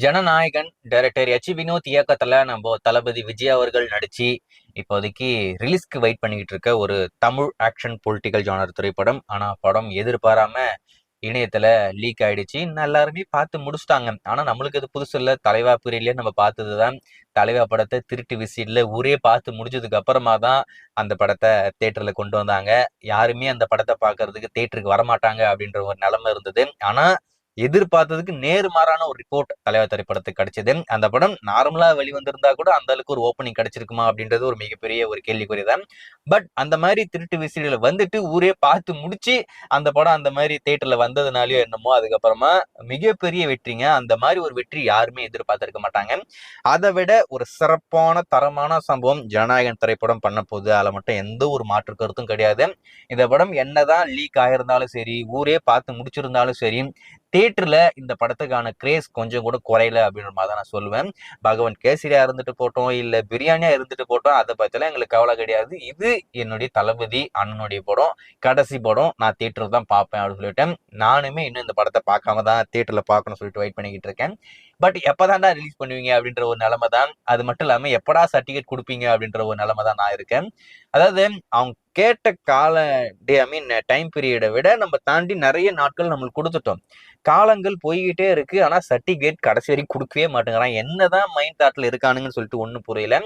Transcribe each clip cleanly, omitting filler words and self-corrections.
Jananayagan director Vinod இயக்கத்துல நம்ம தளபதி விஜய் அவர்கள் நடிச்சு இப்போதைக்கு ரிலீஸ்க்கு வெயிட் பண்ணிக்கிட்டு இருக்க ஒரு தமிழ் ஆக்ஷன் பொலிட்டிக்கல் ஜானர் திரைப்படம். ஆனா படம் எதிர்பாராம இணையத்துல லீக் ஆயிடுச்சு. எல்லாருமே பார்த்து முடிச்சுட்டாங்க. ஆனா நம்மளுக்கு அது புதுசு இல்ல. தலைவா பீரியட்லயே நம்ம பார்த்ததுதான். தலைவா படத்தை திருட்டு விசிட்ல ஊரே பார்த்து முடிச்சதுக்கு அப்புறமா தான் அந்த படத்தை தேட்டர்ல கொண்டு வந்தாங்க. யாருமே அந்த படத்தை பார்க்கறதுக்கு தேட்டருக்கு வரமாட்டாங்க அப்படின்ற ஒரு நிலைமை இருந்தது. ஆனா எதிர்பார்த்ததுக்கு நேர்மாறான ஒரு ரிப்போர்ட் தலைவர் திரைப்படத்துக்கு கிடைச்சது. அந்த படம் நார்மலா வெளிவந்திருந்தா கூட அந்த அளவுக்கு ஒரு ஓப்பனிங் கிடைச்சிருக்குமா அப்படின்றது ஒரு மிகப்பெரிய ஒரு கேள்விக்குறிதான். பட் அந்த மாதிரி திருட்டு விசிறியில வந்துட்டு ஊரே பார்த்து முடிச்சு அந்த படம் அந்த மாதிரி தியேட்டர்ல வந்ததுனாலயோ என்னமோ அதுக்கப்புறமா மிகப்பெரிய வெற்றிங்க. அந்த மாதிரி ஒரு வெற்றி யாருமே எதிர்பார்த்திருக்க மாட்டாங்க. அதை விட ஒரு சிறப்பான தரமான சம்பவம் ஜனநாயகன் திரைப்படம் பண்ண போகுது. அதில் மட்டும் எந்த ஒரு மாற்று கருத்தும் கிடையாது. இந்த படம் என்னதான் லீக் ஆயிருந்தாலும் சரி, ஊரே பார்த்து முடிச்சிருந்தாலும் சரி, தியேட்டர்ல இந்த படத்துக்கான கிரேஸ் கொஞ்சம் கூட குறையல அப்படின்ற மாதிரி தான் நான் சொல்லுவேன். பகவான் கேசரியா இருந்துட்டு போட்டோம், இல்ல பிரியாணியா இருந்துட்டு போட்டோம், அதை பத்திலாம் எங்களுக்கு கவலை கிடையாது. இது என்னுடைய தளபதி அண்ணனுடைய படம், கடைசி படம், நான் தியேட்டர் தான் பார்ப்பேன் அப்படின்னு சொல்லிட்டேன். நானுமே இன்னும் இந்த படத்தை பார்க்காம தான் தியேட்டர்ல பார்க்கணும்னு சொல்லிட்டு வெயிட் பண்ணிக்கிட்டு இருக்கேன். பட் எப்பதான்டா ரிலீஸ் பண்ணுவீங்க அப்படின்ற ஒரு நிலைமை தான். அது மட்டும் இல்லாம எப்படா சர்டிபிகேட் கொடுப்பீங்க அப்படின்ற ஒரு நிலைமை தான் நான் இருக்கேன். அதாவது அவங்க கேட்ட கால டைம் பீரியடை விட நம்ம தாண்டி நிறைய நாட்கள் நம்மளுக்கு கொடுத்துட்டோம். காலங்கள் போய்கிட்டே இருக்கு. ஆனா சர்டிபிகேட் கடைசி வரைக்கும் கொடுக்கவே மாட்டேங்கிறான். என்னதான் மைண்ட் தாட்ல இருக்கானுங்கன்னு சொல்லிட்டு ஒண்ணும் புரியல.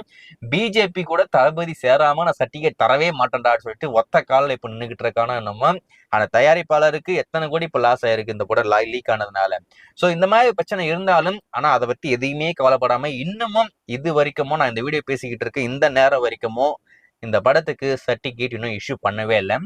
பிஜேபி கூட தளபதி சேராம நான் சர்டிபிகேட் தரவே மாட்டேன்டான்னு சொல்லிட்டு ஒத்த காலில் இப்ப நின்றுகிட்டு இருக்கானா நம்ம. ஆனா தயாரிப்பாளருக்கு எத்தனை கோடி இப்ப லாஸ் ஆயிருக்கு இந்த படம் லீக் ஆனதுனால. சோ இந்த மாதிரி பிரச்சனை இருந்தாலும் ஆனா அதை பத்தி எதையுமே கவலைப்படாம இன்னமும் இது வரைக்குமோ நான் இந்த வீடியோ பேசிக்கிட்டு இருக்கேன் இந்த நேரம் வரைக்குமோ இந்த படத்துக்கு சர்டிபிகேட் இன்னும் இஷ்யூ பண்ணவே இல்லை.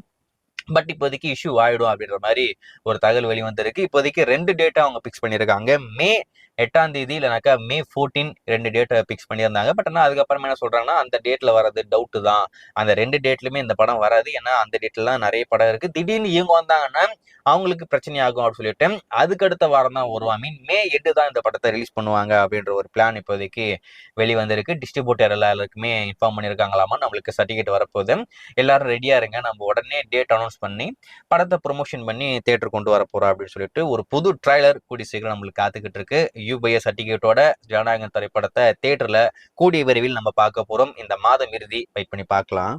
பட் இப்போதைக்கு இஷ்யூ ஆயிடும் அப்படின்ற மாதிரி ஒரு தகவல் வெளிவந்திருக்கு. இப்போதைக்கு 2 டேட்டா அவங்க பிக்ஸ் பண்ணியிருக்காங்க. மே 8ஆம் தேதி இல்லைனாக்கா மே 14 2 டேட்டை பிக்ஸ் பண்ணியிருந்தாங்க. பட் ஆனால் அதுக்கப்புறமா என்ன சொல்றாங்கன்னா அந்த டேட்ல வர்றது டவுட்டு தான். அந்த 2 டேட்லயுமே இந்த படம் வராது. ஏன்னா அந்த டேட்லாம் நிறைய படம் இருக்கு. திடீர்னு இவங்க வந்தாங்கன்னா அவங்களுக்கு பிரச்சனை ஆகும் அப்படின்னு சொல்லிட்டு அதுக்கு அடுத்த வாரம் தான் வருவான். மே 8 தான் இந்த படத்தை ரிலீஸ் பண்ணுவாங்க அப்படின்ற ஒரு பிளான் இப்போதைக்கு வெளிவந்திருக்கு. டிஸ்ட்ரிபியூட்டர் எல்லாருக்குமே இன்ஃபார்ம் பண்ணியிருக்காங்களாமா நம்மளுக்கு சர்டிஃபிகேட் வரப்போகுது, எல்லாரும் ரெடியா இருங்க, நம்ம உடனே டேட் அனௌன்ஸ் பண்ணி படத்தை ப்ரொமோஷன் பண்ணி தியேட்டர் கொண்டு வர போறோம் அப்படின்னு சொல்லிட்டு ஒரு புது ட்ரைலர் கூடிய சீக்கிரம் நம்மளுக்கு காத்துக்கிட்டு இருக்கு. யூபிஐ சர்டிஃபிகேட்டோட ஜனநாயகன் திரைப்படத்தை தியேட்டர்ல கூடிய விரைவில் நம்ம பார்க்க போறோம். இந்த மாதம் இறுதி வெயிட் பண்ணி பார்க்கலாம்.